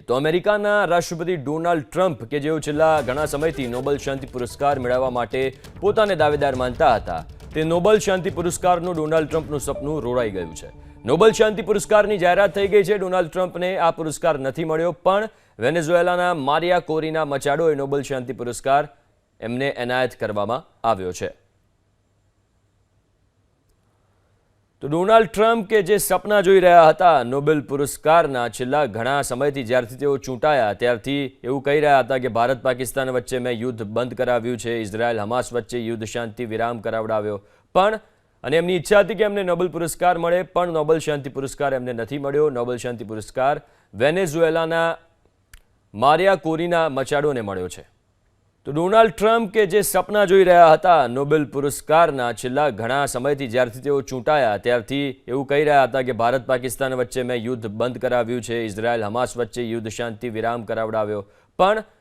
તો અમેરિકાના રાષ્ટ્રપતિ ડોનાલ્ડ ટ્રમ્પ કે જેઓ છેલ્લા ઘણા સમયથી નોબેલ શાંતિ પુરસ્કાર મેળવવા માટે પોતાને દાવેદાર માનતા હતા, તે નોબેલ શાંતિ પુરસ્કારનું ડોનાલ્ડ ટ્રમ્પનું સપનું રોડાઈ ગયું છે। નોબેલ શાંતિ પુરસ્કારની જાહેરાત થઈ ગઈ છે। ડોનાલ્ડ ટ્રમ્પને આ પુરસ્કાર નથી મળ્યો, પણ વેનેઝુએલાના મારિયા કોરીના મચાડોએ નોબેલ શાંતિ પુરસ્કાર એમને એનાયત કરવામાં આવ્યો છે। તો ડોનાલ્ડ ટ્રમ્પ કે જે સપના જોઈ રહ્યા હતા નોબેલ પુરસ્કારના, છેલ્લા ઘણા સમયથી જ્યારથી તેઓ ચૂંટાયા ત્યારથી એવું કહી રહ્યા હતા કે ભારત પાકિસ્તાન વચ્ચે મેં યુદ્ધ બંધ કરાવ્યું છે, ઇઝરાયલ હમાસ વચ્ચે યુદ્ધ શાંતિ વિરામ કરાવડાવ્યો, પણ અને એમની ઈચ્છા હતી કે એમને નોબેલ પુરસ્કાર મળે, પણ નોબેલ શાંતિ પુરસ્કાર એમને નથી મળ્યો। નોબેલ શાંતિ પુરસ્કાર વેનેઝુએલાના મારિયા કોરીના મચાડોને મળ્યો છે। તો ડોનાલ્ડ ટ્રમ્પ કે જે સપના જોઈ રહ્યા હતા નોબેલ પુરસ્કારના, છેલ્લા ઘણા સમયથી જ્યારથી તેઓ ચૂંટાયા ત્યારથી એવું કહી રહ્યા હતા કે ભારત પાકિસ્તાન વચ્ચે મેં યુદ્ધ બંધ કરાવ્યું છે, ઇઝરાયલ હમાસ વચ્ચે યુદ્ધ શાંતિ વિરામ કરાવડાવ્યો, પણ